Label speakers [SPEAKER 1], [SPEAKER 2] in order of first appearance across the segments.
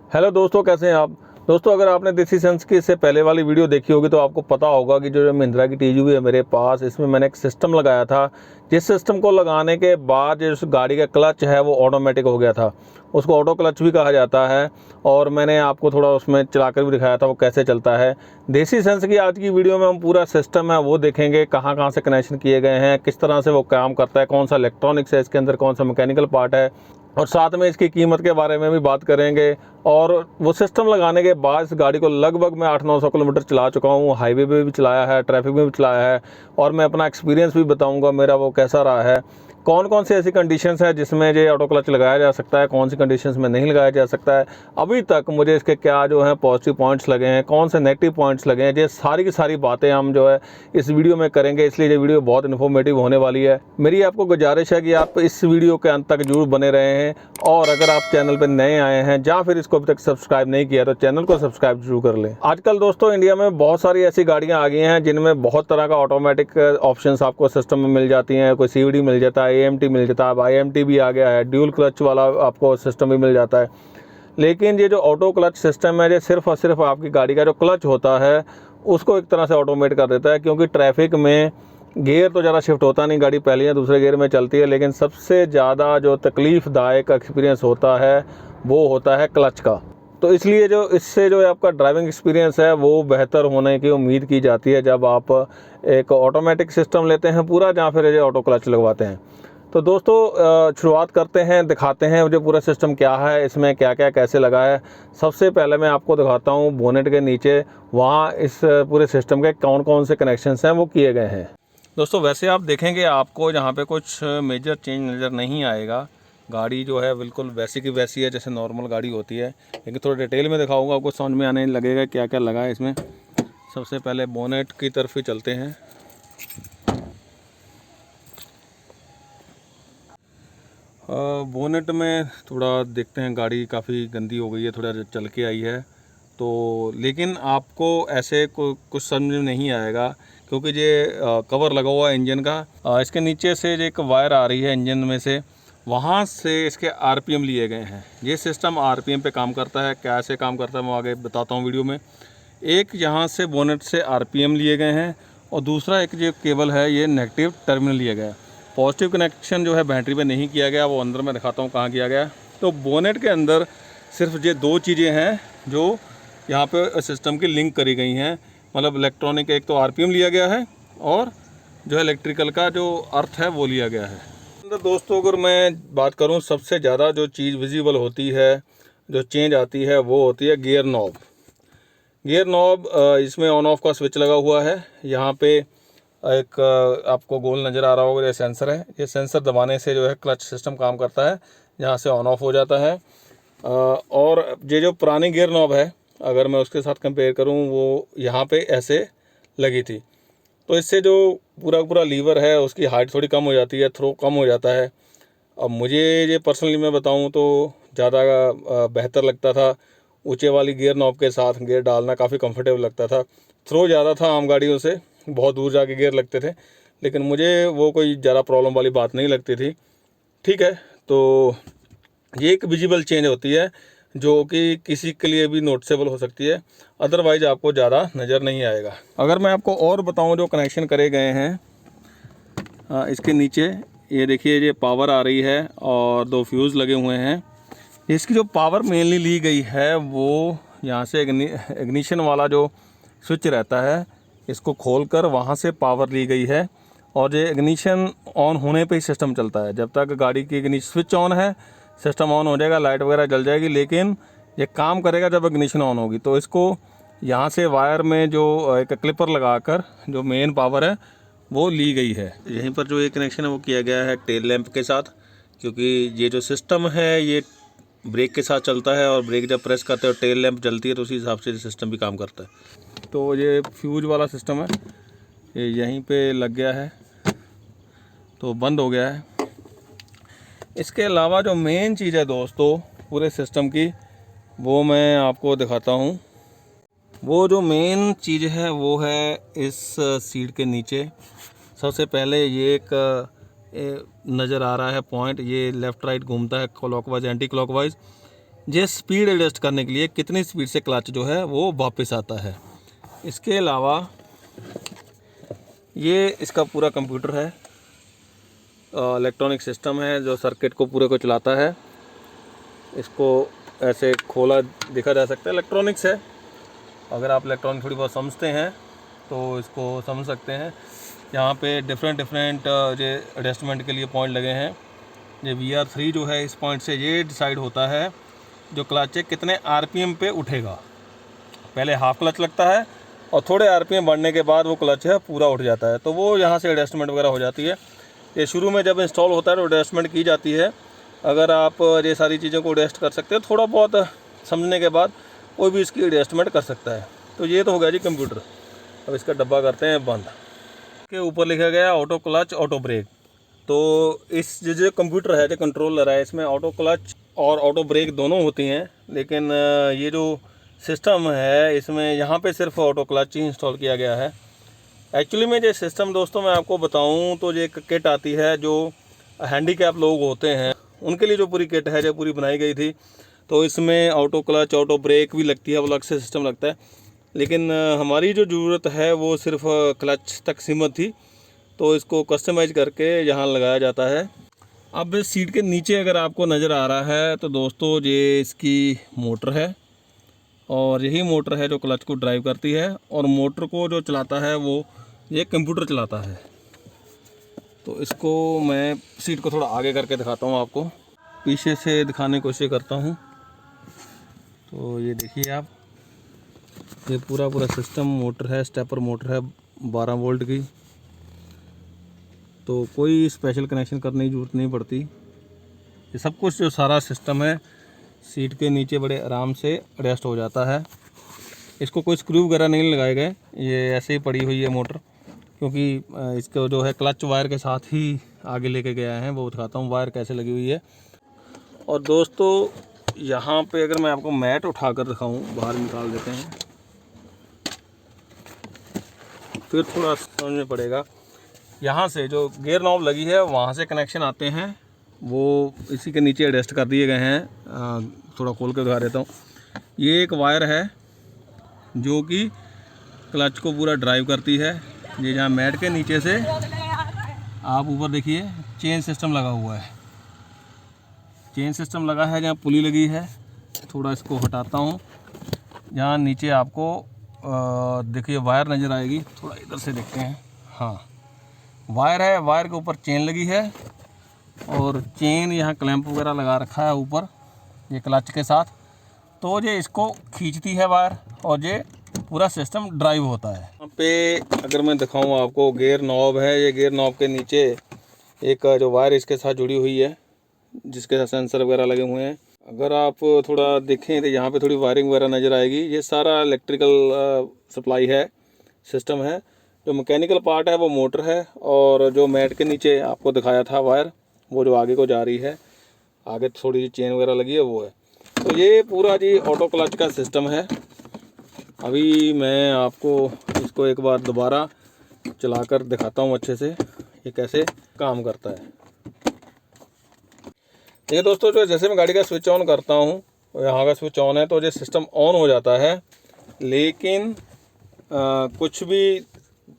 [SPEAKER 1] Hello दोस्तों, कैसे हैं आप। दोस्तों, अगर आपने देसी सेंस की इससे पहले वाली वीडियो देखी होगी तो आपको पता होगा कि जो महिंद्रा की टीजीवी है मेरे पास, इसमें मैंने एक सिस्टम लगाया था। जिस सिस्टम को लगाने के बाद जो उस गाड़ी का क्लच है वो ऑटोमेटिक हो गया था। उसको ऑटो क्लच भी कहा जाता है और मैंने आपको थोड़ा उसमें चलाकर भी दिखाया था वो कैसे चलता है। देसी सेंस की आज की वीडियो में हम पूरा सिस्टम है वो देखेंगे, कहाँ कहाँ से कनेक्शन किए गए हैं, किस तरह से वो काम करता है, कौन सा इलेक्ट्रॉनिक्स है इसके अंदर, कौन सा मैकेनिकल पार्ट है, और साथ में इसकी कीमत के बारे में भी बात करेंगे। और वो सिस्टम लगाने के बाद इस गाड़ी को लगभग मैं 800-900 किलोमीटर चला चुका हूँ। हाईवे पे भी चलाया है, ट्रैफिक में भी चलाया है, और मैं अपना एक्सपीरियंस भी बताऊँगा मेरा वो कैसा रहा है। कौन कौन सी ऐसी कंडीशंस है जिसमें ये ऑटो क्लच लगाया जा सकता है, कौन सी कंडीशंस में नहीं लगाया जा सकता है, अभी तक मुझे इसके क्या जो है पॉजिटिव पॉइंट्स लगे हैं, कौन से नेगेटिव पॉइंट्स लगे हैं, ये सारी की सारी बातें हम जो है इस वीडियो में करेंगे। इसलिए ये वीडियो बहुत इन्फॉर्मेटिव होने वाली है। मेरी आपको गुजारिश है कि आप इस वीडियो के अंत तक जरूर बने रहे हैं, और अगर आप चैनल पर नए आए हैं या फिर इसको अभी तक सब्सक्राइब नहीं किया तो चैनल को सब्सक्राइब जरूर कर लें। आजकल दोस्तों इंडिया में बहुत सारी ऐसी गाड़ियाँ आ गई हैं जिनमें बहुत तरह का ऑटोमेटिक ऑप्शंस आपको सिस्टम में मिल जाती हैं। कोई CVT मिल जाता है, AMT मिल जाता है, अब IMT भी आ गया है, ड्यूल क्लच वाला आपको सिस्टम भी मिल जाता है। लेकिन ये जो ऑटो क्लच सिस्टम है ये सिर्फ और सिर्फ आपकी गाड़ी का जो क्लच होता है उसको एक तरह से ऑटोमेट कर देता है, क्योंकि ट्रैफिक में गियर तो ज़्यादा शिफ्ट होता नहीं, गाड़ी पहले या दूसरे गियर में चलती है। लेकिन सबसे ज़्यादा जो तकलीफ़दायक एक्सपीरियंस होता है वो होता है क्लच का। तो इसलिए जो इससे जो आपका ड्राइविंग एक्सपीरियंस है वो बेहतर होने की उम्मीद की जाती है जब आप एक ऑटोमेटिक सिस्टम लेते हैं पूरा, या फिर ये ऑटो क्लच लगवाते हैं। तो दोस्तों शुरुआत करते हैं, दिखाते हैं मुझे पूरा सिस्टम क्या है, इसमें क्या क्या कैसे लगा है। सबसे पहले मैं आपको दिखाता हूँ बोनेट के नीचे, वहाँ इस पूरे सिस्टम के कौन कौन से कनेक्शंस हैं वो किए गए हैं। दोस्तों, वैसे आप देखेंगे आपको यहाँ पे कुछ मेजर चेंज नज़र नहीं आएगा। गाड़ी जो है बिल्कुल वैसी की वैसी है जैसे नॉर्मल गाड़ी होती है, लेकिन थोड़ा डिटेल में दिखाऊंगा, आपको समझ में आने लगेगा क्या क्या लगा है इसमें। सबसे पहले बोनेट की तरफ ही चलते हैं। बोनेट में थोड़ा देखते हैं, गाड़ी काफ़ी गंदी हो गई है, थोड़ा चल के आई है तो, लेकिन आपको ऐसे कुछ समझ में नहीं आएगा क्योंकि ये कवर लगा हुआ है इंजन का। इसके नीचे से एक वायर आ रही है इंजन में से, वहाँ से इसके RPM लिए गए हैं। ये सिस्टम RPM पे काम करता है। कैसे काम करता है मैं आगे बताता हूँ वीडियो में। एक यहाँ से बोनेट से RPM लिए गए हैं, और दूसरा एक जो केबल है ये नेगेटिव टर्मिनल लिया गया है। पॉजिटिव कनेक्शन जो है बैटरी पे नहीं किया गया, वो अंदर मैं दिखाता हूँ कहाँ किया गया है। तो बोनेट के अंदर सिर्फ ये दो चीज़ें हैं जो यहाँ पे सिस्टम की लिंक करी गई हैं। मतलब इलेक्ट्रॉनिक, एक तो RPM लिया गया है और जो है इलेक्ट्रिकल का जो अर्थ है वो लिया गया है। अंदर दोस्तों अगर मैं बात करूँ, सबसे ज़्यादा जो चीज़ विजिबल होती है, जो चेंज आती है, वो होती है गियर नॉब। गियर नॉब, इसमें ऑन ऑफ का स्विच लगा हुआ है। यहाँ पे एक आपको गोल नज़र आ रहा होगा, ये सेंसर है। ये सेंसर दबाने से जो है क्लच सिस्टम काम करता है, यहाँ से ऑन ऑफ हो जाता है। और ये जो पुरानी गियर नॉब है, अगर मैं उसके साथ कंपेयर करूँ, वो यहाँ पे ऐसे लगी थी, तो इससे जो पूरा लीवर है उसकी हाइट थोड़ी कम हो जाती है, थ्रो कम हो जाता है। अब मुझे ये पर्सनली मैं बताऊँ तो ज़्यादा बेहतर लगता था। ऊंचे वाली गियर नॉब के साथ गियर डालना काफ़ी कंफर्टेबल लगता था। थ्रो ज़्यादा था आम गाड़ियों से, बहुत दूर जाके गियर लगते थे, लेकिन मुझे वो कोई ज़्यादा प्रॉब्लम वाली बात नहीं लगती थी। ठीक है, तो ये एक विजिबल चेंज होती है जो कि किसी के लिए भी नोटिसेबल हो सकती है, अदरवाइज आपको ज़्यादा नज़र नहीं आएगा। अगर मैं आपको और बताऊं जो कनेक्शन करे गए हैं, इसके नीचे ये देखिए, ये पावर आ रही है और दो फ्यूज़ लगे हुए हैं। इसकी जो पावर मेनली ली गई है वो यहाँ से इग्निशन वाला जो स्विच रहता है, इसको खोलकर वहाँ से पावर ली गई है। और ये इग्निशन ऑन होने पे ही सिस्टम चलता है। जब तक गाड़ी की इग्निशन स्विच ऑन है, सिस्टम ऑन हो जाएगा, लाइट वगैरह जल जाएगी, लेकिन ये काम करेगा जब इग्निशन ऑन होगी। तो इसको यहाँ से वायर में जो एक क्लिपर लगाकर जो मेन पावर है वो ली गई है। यहीं पर जो ये कनेक्शन है वो किया गया है टेल लैंप के साथ, क्योंकि ये जो सिस्टम है ये ब्रेक के साथ चलता है, और ब्रेक जब प्रेस करते हो टेल लैंप जलती है, तो उसी हिसाब से सिस्टम भी काम करता है। तो ये फ्यूज वाला सिस्टम है, ये यहीं पे लग गया है तो बंद हो गया है। इसके अलावा जो मेन चीज़ है दोस्तों पूरे सिस्टम की, वो मैं आपको दिखाता हूँ। वो जो मेन चीज़ है वो है इस सीट के नीचे। सबसे पहले ये एक नज़र आ रहा है पॉइंट, ये लेफ़्ट राइट घूमता है, क्लॉकवाइज एंटी क्लॉकवाइज। ये स्पीड एडजस्ट करने के लिए कितनी स्पीड से क्लच जो है वो वापस आता है। इसके अलावा ये इसका पूरा कंप्यूटर है, इलेक्ट्रॉनिक सिस्टम है जो सर्किट को पूरे को चलाता है। इसको ऐसे खोला देखा जा सकता है, इलेक्ट्रॉनिक्स है। अगर आप इलेक्ट्रॉनिक थोड़ी बहुत समझते हैं तो इसको समझ सकते हैं। यहाँ पे डिफरेंट जो एडजस्टमेंट के लिए पॉइंट लगे हैं। ये VR3 जो है, इस पॉइंट से ये डिसाइड होता है जो क्लच है कितने RPM पे उठेगा। पहले हाफ क्लच लगता है और थोड़े RPM बढ़ने के बाद वो क्लच है पूरा उठ जाता है, तो वो यहाँ से एडजस्टमेंट वगैरह हो जाती है। ये शुरू में जब इंस्टॉल होता है तो एडजस्टमेंट की जाती है। अगर आप ये सारी चीज़ों को एडजस्ट कर सकते हो, थोड़ा बहुत समझने के बाद कोई भी इसकी एडजस्टमेंट कर सकता है। तो ये तो हो गया जी कंप्यूटर। अब इसका डब्बा करते हैं बंद। के ऊपर लिखा गया ऑटो क्लच ऑटो ब्रेक। तो इस जो कंप्यूटर है, जो कंट्रोलर है, इसमें ऑटो क्लच और ऑटो ब्रेक दोनों होती हैं, लेकिन ये जो सिस्टम है इसमें यहाँ पे सिर्फ ऑटो क्लच ही इंस्टॉल किया गया है। एक्चुअली में ये सिस्टम दोस्तों मैं आपको बताऊँ तो ये एक किट आती है जो हैंडीकैप लोग होते हैं उनके लिए, जो पूरी किट है जो पूरी बनाई गई थी। तो इसमें ऑटो क्लच ऑटो ब्रेक भी लगती है, वो अलग से सिस्टम लगता है। लेकिन हमारी जो ज़रूरत है वो सिर्फ क्लच तक सीमित थी, तो इसको कस्टमाइज करके यहाँ लगाया जाता है। अब इस सीट के नीचे अगर आपको नज़र आ रहा है तो दोस्तों ये इसकी मोटर है, और यही मोटर है जो क्लच को ड्राइव करती है, और मोटर को जो चलाता है वो ये कंप्यूटर चलाता है। तो इसको मैं सीट को थोड़ा आगे करके दिखाता हूँ आपको, पीछे से दिखाने की कोशिश करता हूँ। तो ये देखिए आप, ये पूरा सिस्टम मोटर है, स्टेपर मोटर है 12 वोल्ट की। तो कोई स्पेशल कनेक्शन करने की ज़रूरत नहीं पड़ती। ये सब कुछ जो सारा सिस्टम है सीट के नीचे बड़े आराम से एडजस्ट हो जाता है। इसको कोई स्क्रू वगैरह नहीं लगाए गए, ये ऐसे ही पड़ी हुई है मोटर, क्योंकि इसको जो है क्लच वायर के साथ ही आगे लेके गया है। वो दिखाता हूँ वायर कैसे लगी हुई है। और दोस्तों यहाँ पे अगर मैं आपको मैट उठा कर दिखाऊँ, बाहर निकाल देते हैं फिर थोड़ा समझ में पड़ेगा। यहाँ से जो गियर नॉब लगी है वहाँ से कनेक्शन आते हैं, वो इसी के नीचे एडजस्ट कर दिए गए हैं। थोड़ा खोल कर दिखा देता हूँ। ये एक वायर है जो कि क्लच को पूरा ड्राइव करती है। ये जहाँ मैट के नीचे से आप ऊपर देखिए चेन सिस्टम लगा हुआ है, चेन सिस्टम लगा है जहाँ पुली लगी है। थोड़ा इसको हटाता हूँ, जहाँ नीचे आपको देखिए वायर नज़र आएगी। थोड़ा इधर से देखते हैं, हाँ वायर है, वायर के ऊपर चेन लगी है, और चेन यहाँ क्लैंप वगैरह लगा रखा है ऊपर ये क्लच के साथ। तो ये इसको खींचती है वायर, और ये पूरा सिस्टम ड्राइव होता है। यहाँ पे अगर मैं दिखाऊँ आपको, गियर नॉब है। ये गियर नॉब के नीचे एक जो वायर इसके साथ जुड़ी हुई है, जिसके साथ सेंसर वगैरह लगे हुए हैं। अगर आप थोड़ा देखें तो यहाँ पे थोड़ी वायरिंग वगैरह नज़र आएगी। ये सारा इलेक्ट्रिकल सप्लाई है, सिस्टम है। जो मैकेनिकल पार्ट है वो मोटर है, और जो मैट के नीचे आपको दिखाया था वायर, वो जो आगे को जा रही है, आगे थोड़ी सी चेन वगैरह लगी है, वो है। तो ये पूरा जी ऑटो क्लच का सिस्टम है। अभी मैं आपको इसको एक बार दोबारा चलाकर दिखाता हूँ अच्छे से ये कैसे काम करता है। ये दोस्तों जो जैसे मैं गाड़ी का स्विच ऑन करता हूँ, यहाँ का स्विच ऑन है तो ये सिस्टम ऑन हो जाता है। लेकिन कुछ भी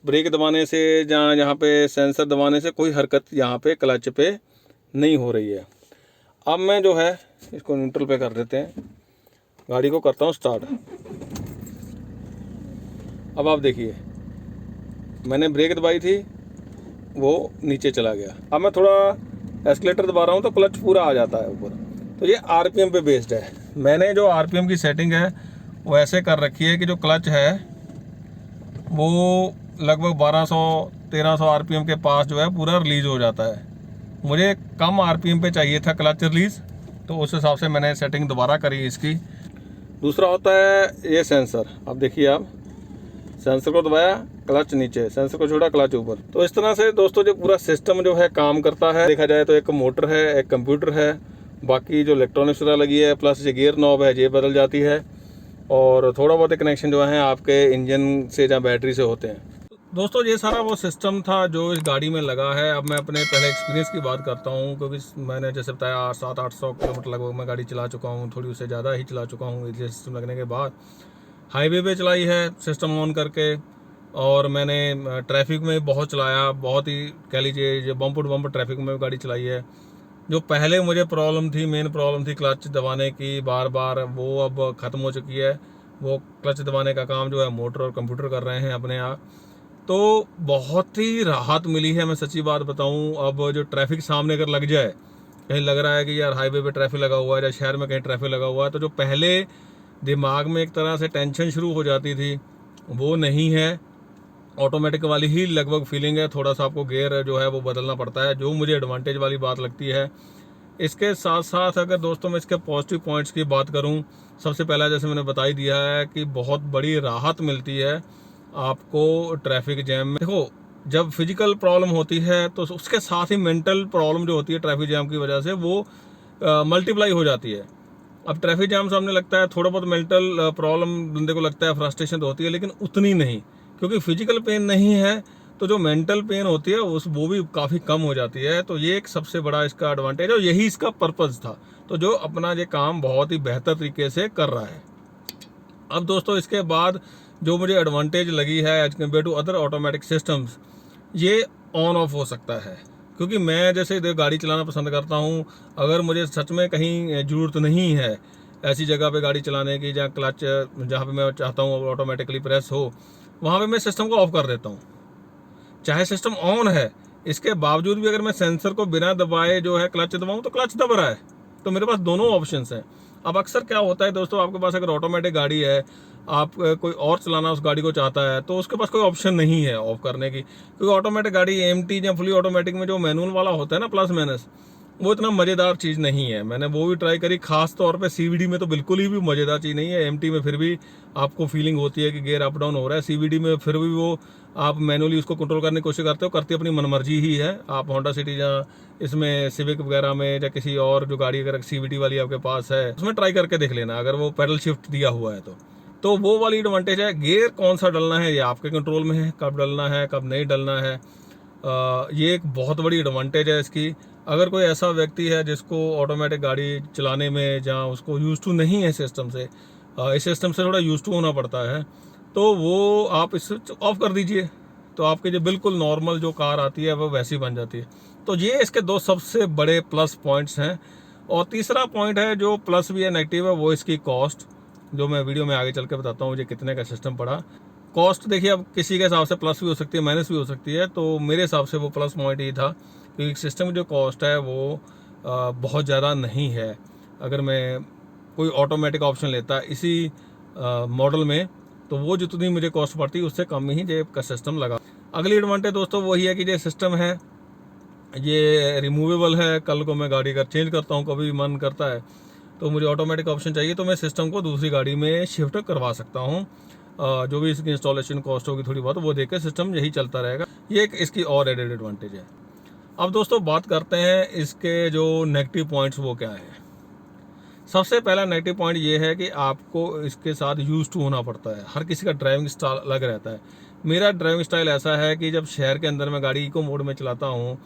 [SPEAKER 1] ब्रेक दबाने से, जहाँ पे सेंसर दबाने से कोई हरकत यहाँ पे क्लच पे नहीं हो रही है। अब मैं जो है इसको न्यूट्रल पे कर देते हैं, गाड़ी को करता हूँ स्टार्ट। अब आप देखिए मैंने ब्रेक दबाई थी, वो नीचे चला गया। अब मैं थोड़ा एस्केलेटर दबा रहा हूँ तो क्लच पूरा आ जाता है ऊपर। तो ये RPM पे बेस्ड है। मैंने जो RPM की सेटिंग है वो ऐसे कर रखी है कि जो क्लच है वो लगभग 1200-1300 RPM के पास जो है पूरा रिलीज़ हो जाता है। मुझे कम RPM पे चाहिए था क्लच रिलीज़, तो उस हिसाब से मैंने सेटिंग दोबारा करी इसकी। दूसरा होता है ये सेंसर। अब देखिए आप, सेंसर को दबाया, क्लच नीचे, सेंसर को छोड़ा, क्लच ऊपर। तो इस तरह से दोस्तों जो पूरा सिस्टम जो है काम करता है। देखा जाए तो एक मोटर है, एक कंप्यूटर है, बाकी जो इलेक्ट्रॉनिक्स वगैरह लगी है, प्लस ये गियर नॉब है, ये बदल जाती है, और थोड़ा बहुत कनेक्शन जो है आपके इंजन से या बैटरी से होते हैं। दोस्तों ये सारा वो सिस्टम था जो इस गाड़ी में लगा है। अब मैं अपने पहले एक्सपीरियंस की बात करता हूँ, क्योंकि मैंने जैसे बताया 700-800 किलोमीटर लगभग मैं गाड़ी चला चुका हूँ, थोड़ी उससे ज़्यादा ही चला चुका हूँ ये सिस्टम लगने के बाद। हाईवे पे चलाई है सिस्टम ऑन करके, और मैंने ट्रैफिक में बहुत चलाया, बहुत ही कह लीजिए जो बम्पर टू बम्पर ट्रैफिक में गाड़ी चलाई है। जो पहले मुझे प्रॉब्लम थी, मेन प्रॉब्लम थी क्लच दबाने की बार बार, वो अब ख़त्म हो चुकी है। वो क्लच दबाने का काम जो है मोटर और कंप्यूटर कर रहे हैं अपने आप। तो बहुत ही राहत मिली है, मैं सच्ची बात बताऊं। अब जो ट्रैफिक सामने अगर लग जाए, कहीं लग रहा है कि यार हाईवे पे ट्रैफिक लगा हुआ है या शहर में कहीं ट्रैफिक लगा हुआ है, तो जो पहले दिमाग में एक तरह से टेंशन शुरू हो जाती थी वो नहीं है। ऑटोमेटिक वाली ही लगभग फीलिंग है। थोड़ा सा आपको गियर जो है वो बदलना पड़ता है, जो मुझे एडवांटेज वाली बात लगती है। इसके साथ साथ अगर दोस्तों मैं इसके पॉजिटिव पॉइंट्स की बात करूं, सबसे पहला जैसे मैंने बता ही दिया है कि बहुत बड़ी राहत मिलती है आपको ट्रैफिक जैम में। देखो, जब फिजिकल प्रॉब्लम होती है तो उसके साथ ही मेंटल प्रॉब्लम जो होती है ट्रैफिक जैम की वजह से, वो मल्टीप्लाई हो जाती है। अब ट्रैफिक जाम सामने लगता है, थोड़ा बहुत मेंटल प्रॉब्लम बंदे को लगता है, फ्रस्ट्रेशन तो होती है, लेकिन उतनी नहीं, क्योंकि फिजिकल पेन नहीं है तो जो मेंटल पेन होती है वो भी काफ़ी कम हो जाती है। तो ये एक सबसे बड़ा इसका एडवांटेज है और यही इसका पर्पज़ था। तो जो अपना ये काम बहुत ही बेहतर तरीके से कर रहा है। अब दोस्तों इसके बाद जो मुझे एडवांटेज लगी है as compare to other automatic systems, ये ऑन ऑफ हो सकता है। क्योंकि मैं जैसे गाड़ी चलाना पसंद करता हूँ, अगर मुझे सच में कहीं ज़रूरत नहीं है ऐसी जगह पे गाड़ी चलाने की जहाँ क्लच, जहाँ पे मैं चाहता हूँ ऑटोमेटिकली प्रेस हो, वहाँ पे मैं सिस्टम को ऑफ कर देता हूँ। चाहे सिस्टम ऑन है, इसके बावजूद भी अगर मैं सेंसर को बिना दबाए जो है क्लच दबाऊँ तो क्लच दब रहा है। तो मेरे पास दोनों ऑप्शंस हैं। अब अक्सर क्या होता है दोस्तों, आपके पास अगर ऑटोमेटिक गाड़ी है, आप कोई और चलाना उस गाड़ी को चाहता है, तो उसके पास कोई ऑप्शन नहीं है ऑफ करने की। क्योंकि ऑटोमेटिक गाड़ी एमटी या फुली ऑटोमेटिक में जो मैनुअल वाला होता है ना, प्लस माइनस, वो इतना मज़ेदार चीज़ नहीं है। मैंने वो भी ट्राई करी, खास तौर पे सीवीडी में तो बिल्कुल ही भी मज़ेदार चीज़ नहीं है। एमटी में फिर भी आपको फीलिंग होती है कि गियर अप डाउन हो रहा है, सीवीडी में फिर भी वो आप मैनुअली उसको कंट्रोल करने की कोशिश करते हो, करती अपनी मनमर्जी ही है। आप होंडा सिटी या इसमें सिविक वगैरह में या किसी और जो गाड़ी अगर सीवीडी वाली आपके पास है उसमें ट्राई करके देख लेना, अगर वो पैडल शिफ्ट दिया हुआ है तो वो वाली एडवांटेज है। गियर कौन सा डलना है ये आपके कंट्रोल में है, कब डलना है कब नहीं डलना है। ये एक बहुत बड़ी एडवांटेज है इसकी। अगर कोई ऐसा व्यक्ति है जिसको ऑटोमेटिक गाड़ी चलाने में जहाँ उसको यूज़ टू नहीं है सिस्टम से, इस सिस्टम से थोड़ा यूज़ टू होना पड़ता है, तो वो आप इसे ऑफ कर दीजिए, तो आपके जो बिल्कुल नॉर्मल जो कार आती है वो वैसी बन जाती है। तो ये इसके दो सबसे बड़े प्लस पॉइंट्स हैं। और तीसरा पॉइंट है जो प्लस भी है नेगेटिव है, वो इसकी कॉस्ट, जो मैं वीडियो में आगे चल के बताता हूँ मुझे कितने का सिस्टम पड़ा। कॉस्ट देखिए, अब किसी के हिसाब से प्लस भी हो सकती है माइनस भी हो सकती है, तो मेरे हिसाब से वो प्लस पॉइंट ही था, क्योंकि सिस्टम की जो कॉस्ट है वो बहुत ज़्यादा नहीं है। अगर मैं कोई ऑटोमेटिक ऑप्शन लेता इसी मॉडल में, तो वो जितनी मुझे कॉस्ट पड़ती उससे कम ही जेब का सिस्टम लगा। अगली एडवांटेज दोस्तों वही है कि ये सिस्टम है ये रिमूवेबल है। कल को मैं गाड़ी का चेंज करता हूँ, कभी मन करता है तो मुझे ऑटोमेटिक ऑप्शन चाहिए, तो मैं सिस्टम को दूसरी गाड़ी में शिफ्ट करवा सकता हूँ। जो भी इसकी इंस्टॉलेशन कॉस्ट होगी थोड़ी बहुत, वो देकर सिस्टम यही चलता रहेगा। ये एक इसकी और एडेड एडवांटेज है। अब दोस्तों बात करते हैं इसके जो नेगेटिव पॉइंट्स वो क्या है। सबसे पहला नेगेटिव पॉइंट ये है कि आपको इसके साथ यूज टू होना पड़ता है। हर किसी का ड्राइविंग स्टाइल अलग रहता है। मेरा ड्राइविंग स्टाइल ऐसा है कि जब शहर के अंदर मैं गाड़ी इको मोड में चलाता हूँ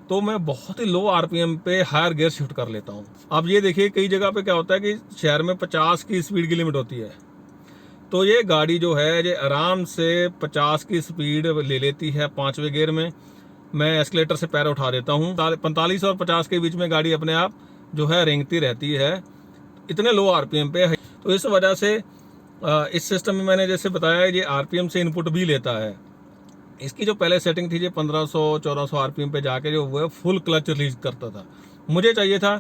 [SPEAKER 1] तो मैं बहुत ही लो आरपीएम पे हायर गियर शिफ्ट कर लेता हूँ। अब ये देखिए, कई जगह पे क्या होता है कि शहर में 50 की स्पीड की लिमिट होती है, तो ये गाड़ी जो है ये आराम से 50 की स्पीड ले लेती है 5वें गियर में। मैं एस्केलेटर से पैर उठा देता हूँ, 45 और 50 के बीच में गाड़ी अपने आप जो है रेंगती रहती है, इतने लो आरपीएम पे है। तो इस वजह से इस सिस्टम में मैंने जैसे बताया ये आरपीएम से इनपुट भी लेता है। इसकी जो पहले सेटिंग थी ये 1500-1400 आरपीएम पे जाके जो वो फुल क्लच रिलीज करता था। मुझे चाहिए था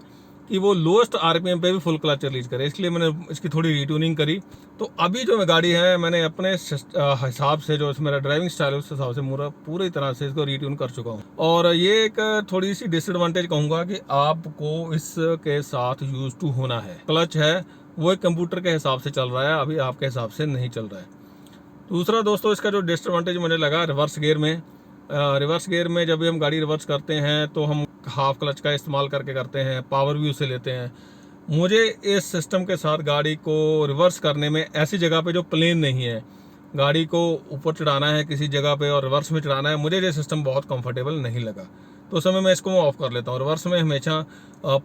[SPEAKER 1] कि वो लोएस्ट आरपीएम पे भी फुल क्लच रिलीज करे, इसलिए मैंने इसकी थोड़ी रीट्यूनिंग करी। तो अभी जो गाड़ी है मैंने अपने हिसाब से, जो मेरा ड्राइविंग स्टाइल है उस हिसाब से पूरी तरह से इसको रीट्यून कर चुका हूँ। और ये एक थोड़ी सी डिसएडवांटेज कहूँगा कि आपको इसके साथ यूज टू होना है। क्लच है वो एक कंप्यूटर के हिसाब से चल रहा है, अभी आपके हिसाब से नहीं चल रहा है। दूसरा दोस्तों इसका जो डिसएडवांटेज मुझे लगा रिवर्स गियर में। रिवर्स गियर में जब भी हम गाड़ी रिवर्स करते हैं तो हम हाफ क्लच का इस्तेमाल करके करते हैं, पावर भी उससे लेते हैं। मुझे इस सिस्टम के साथ गाड़ी को रिवर्स करने में ऐसी जगह पे जो प्लेन नहीं है, गाड़ी को ऊपर चढ़ाना है किसी जगह पे और रिवर्स में चढ़ाना है, मुझे ये सिस्टम बहुत कंफर्टेबल नहीं लगा। तो उस समय मैं इसको ऑफ कर लेता हूँ। रिवर्स में हमेशा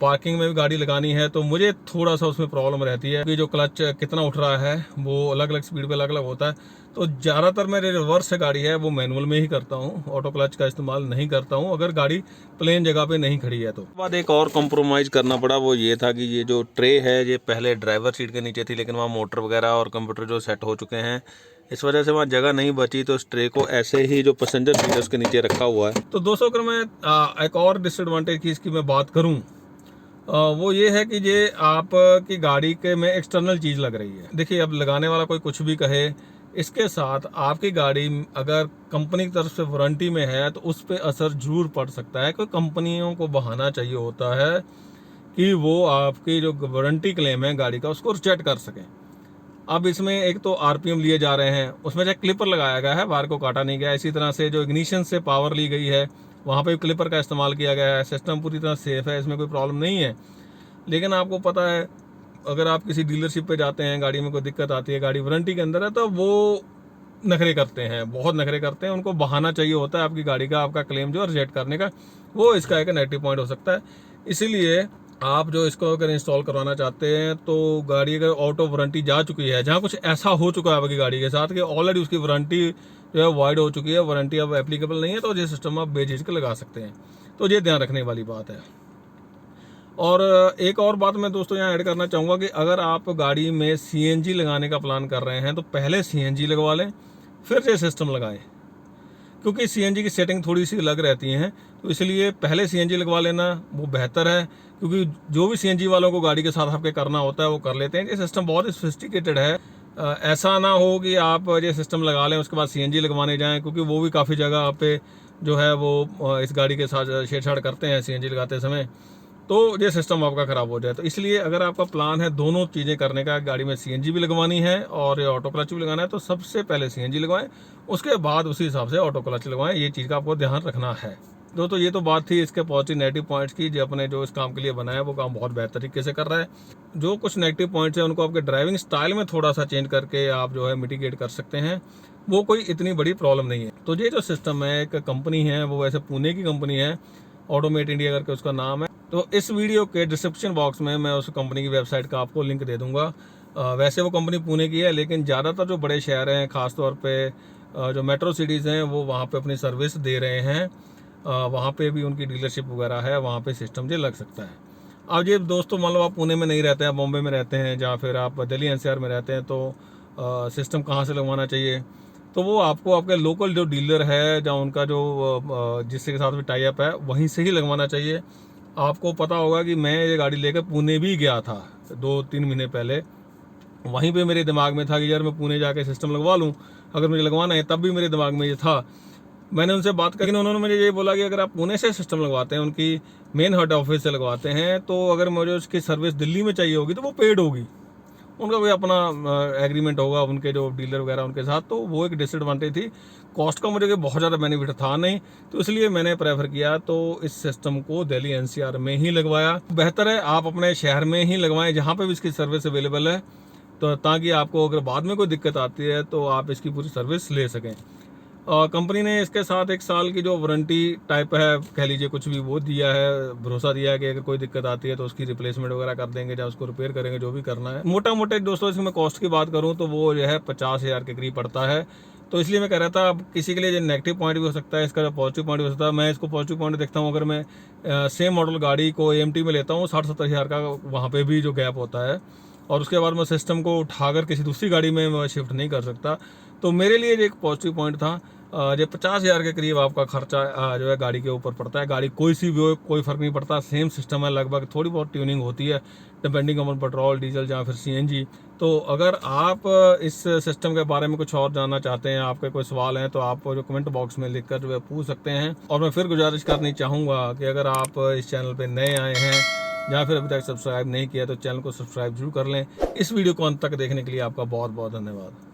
[SPEAKER 1] पार्किंग में भी गाड़ी लगानी है तो मुझे थोड़ा सा उसमें प्रॉब्लम रहती है कि जो क्लच कितना उठ रहा है वो अलग अलग स्पीड पे अलग अलग होता है। तो ज़्यादातर मेरे रिवर्स से गाड़ी है वो मैनुअल में ही करता हूँ, ऑटो क्लच का इस्तेमाल नहीं करता हूँ अगर गाड़ी प्लेन जगह पे नहीं खड़ी है। तो बाद एक और कॉम्प्रोमाइज़ करना पड़ा, वो ये था कि ये जो ट्रे है ये पहले ड्राइवर सीट के नीचे थी, लेकिन वहाँ मोटर वगैरह और कंप्यूटर जो सेट हो चुके हैं, इस वजह से वहाँ जगह नहीं बची। तो इस ट्रे को ऐसे ही जो पैसेंजर सीट है उसके नीचे रखा हुआ है। तो दोस्तों अगर मैं एक और डिसएडवांटेज की इसकी मैं बात करूँ, वो ये है कि ये आपकी गाड़ी के में एक्सटर्नल चीज़ लग रही है। देखिए अब लगाने वाला कोई कुछ भी कहे, इसके साथ आपकी गाड़ी अगर कंपनी की तरफ से वारंटी में है तो उस पर असर जरूर पड़ सकता है। कोई कंपनियों को बहाना चाहिए होता है कि वो आपकी जो वारंटी क्लेम है गाड़ी का उसको रिजेक्ट कर सकें। अब इसमें एक तो आरपीएम लिए जा रहे हैं, उसमें जो क्लिपर लगाया गया है, वायर को काटा नहीं गया। इसी तरह से जो इग्निशन से पावर ली गई है वहाँ पे क्लिपर का इस्तेमाल किया गया है। सिस्टम पूरी तरह सेफ है, इसमें कोई प्रॉब्लम नहीं है। लेकिन आपको पता है अगर आप किसी डीलरशिप पे जाते हैं, गाड़ी में कोई दिक्कत आती है, गाड़ी वारंटी के अंदर है, तो वो नखरे करते हैं, बहुत नखरे करते हैं। उनको बहाना चाहिए होता है आपकी गाड़ी का, आपका क्लेम जो रिजेक्ट करने का, वो इसका एक नेगेटिव पॉइंट हो सकता है। इसीलिए आप जो इसको अगर इंस्टॉल करवाना चाहते हैं तो गाड़ी अगर आउट ऑफ वारंटी जा चुकी है, जहाँ कुछ ऐसा हो चुका है आपकी गाड़ी के साथ कि ऑलरेडी उसकी वारंटी जो है वाइड हो चुकी है, वारंटी अब एप्लीकेबल नहीं है, तो ये सिस्टम आप बेझिझक लगा सकते हैं। तो ये ध्यान रखने वाली बात है। और एक और बात मैं दोस्तों यहाँ ऐड करना चाहूँगा कि अगर आप गाड़ी में सीएनजी लगाने का प्लान कर रहे हैं तो पहले सीएनजी लगवा लें फिर ये सिस्टम लगाएं, क्योंकि सीएनजी की सेटिंग थोड़ी सी अलग रहती हैं। तो इसलिए पहले सीएनजी लगवा लेना वो बेहतर है, क्योंकि जो भी सीएनजी वालों को गाड़ी के साथ आपके करना होता है वो कर लेते हैं। ये सिस्टम बहुत ही सोफिस्टिकेटेड है। ऐसा ना हो कि आप ये सिस्टम लगा लें उसके बाद सीएनजी लगवाने जाएं, क्योंकि वो भी काफ़ी जगह पे जो है वो इस गाड़ी के साथ छेड़छाड़ करते हैं सीएनजी लगाते समय, तो ये सिस्टम आपका ख़राब हो जाए। तो इसलिए अगर आपका प्लान है दोनों चीज़ें करने का, गाड़ी में सीएनजी भी लगवानी है और ऑटो क्लच भी लगाना है, तो सबसे पहले सीएनजी लगवाएं, उसके बाद उसी हिसाब से ऑटो क्लच लगवाएं। ये चीज़ का आपको ध्यान रखना है। दोस्तों ये तो बात थी इसके पॉजिटिव नेगेटिव पॉइंट्स की। जो अपने जो इस काम के लिए बनाया वो काम बहुत बेहतर तरीके से कर रहा है। जो कुछ नेगेटिव पॉइंट्स हैं उनको आपके ड्राइविंग स्टाइल में थोड़ा सा चेंज करके आप जो है मिटिगेट कर सकते हैं, वो कोई इतनी बड़ी प्रॉब्लम नहीं है। तो ये जो सिस्टम है, एक कंपनी है, वो वैसे पुणे की कंपनी है, ऑटोमेट इंडिया करके उसका नाम है। तो इस वीडियो के डिस्क्रिप्शन बॉक्स में मैं उस कंपनी की वेबसाइट का आपको लिंक दे दूंगा। वैसे वो कंपनी पुणे की है, लेकिन ज़्यादातर जो बड़े शहर हैं, ख़ासतौर पे जो मेट्रो सिटीज़ हैं, वो वहाँ पे अपनी सर्विस दे रहे हैं। वहाँ पे भी उनकी डीलरशिप वगैरह है, वहाँ पे सिस्टम ये लग सकता है। अब ये दोस्तों मान लो आप पुणे में नहीं रहते हैं, बॉम्बे में रहते हैं, या फिर आप दिल्ली एनसीआर में रहते हैं, तो सिस्टम कहाँ से लगवाना चाहिए, तो वो आपको आपके लोकल जो डीलर है या उनका जो जिसके साथ भी टाई अप है वहीं से ही लगवाना चाहिए। आपको पता होगा कि मैं ये गाड़ी लेकर पुणे भी गया था 2-3 महीने पहले। वहीं पे मेरे दिमाग में था कि यार मैं पुणे जाके सिस्टम लगवा लूँ, अगर मुझे लगवाना है। तब भी मेरे दिमाग में ये था। मैंने उनसे बात की, उन्होंने मुझे ये बोला कि अगर आप पुणे से सिस्टम लगवाते हैं, उनकी मेन हेड ऑफिस से लगवाते हैं, तो अगर मुझे उसकी सर्विस दिल्ली में चाहिए होगी तो वो पेड होगी, उनका कोई अपना एग्रीमेंट होगा उनके जो डीलर वगैरह उनके साथ। तो वो एक डिसएडवांटेज थी। कॉस्ट का मुझे बहुत ज़्यादा बेनिफिट था नहीं, तो इसलिए मैंने प्रेफर किया तो इस सिस्टम को दिल्ली एनसीआर में ही लगवाया। बेहतर है आप अपने शहर में ही लगवाएं जहाँ पे भी इसकी सर्विस अवेलेबल है, तो ताकि आपको अगर बाद में कोई दिक्कत आती है तो आप इसकी पूरी सर्विस ले सकें। कंपनी ने इसके साथ 1 साल की जो वारंटी टाइप है, कह लीजिए कुछ भी, वो दिया है, भरोसा दिया है कि अगर कोई दिक्कत आती है तो उसकी रिप्लेसमेंट वगैरह कर देंगे या उसको रिपेयर करेंगे, जो भी करना है। मोटा मोटे दोस्तों इसमें कॉस्ट की बात करूँ तो वो जो है 50,000 के करीब पड़ता है। तो इसलिए मैं कह रहा था, अब किसी के लिए जो नेगेटिव पॉइंट भी हो सकता है, इसका पॉजिटिव पॉइंट भी हो सकता है। मैं इसको पॉजिटिव पॉइंट देखता हूँ, अगर मैं सेम मॉडल गाड़ी को AMT में लेता हूँ 60-70 हज़ार का वहाँ पर भी जो गैप होता है, और उसके बाद मैं सिस्टम को उठाकर किसी दूसरी गाड़ी में मैं शिफ्ट नहीं कर सकता। तो मेरे लिए जो एक पॉजिटिव पॉइंट था, जो 50,000 के करीब आपका खर्चा जो है गाड़ी के ऊपर पड़ता है। गाड़ी कोई सी भी हो, कोई फ़र्क नहीं पड़ता, सेम सिस्टम है लगभग, थोड़ी बहुत ट्यूनिंग होती है डिपेंडिंग ऑन पेट्रोल, डीजल या फिर CNG। तो अगर आप इस सिस्टम के बारे में कुछ और जानना चाहते हैं, आपके कोई सवाल हैं, तो आप जो कमेंट बॉक्स में लिखकर जो है पूछ सकते हैं। और मैं फिर गुजारिश करनी चाहूँगा कि अगर आप इस चैनल पर नए आए हैं या फिर अभी तक सब्सक्राइब नहीं किया तो चैनल को सब्सक्राइब जरूर कर लें। इस वीडियो को अंत तक देखने के लिए आपका बहुत बहुत धन्यवाद।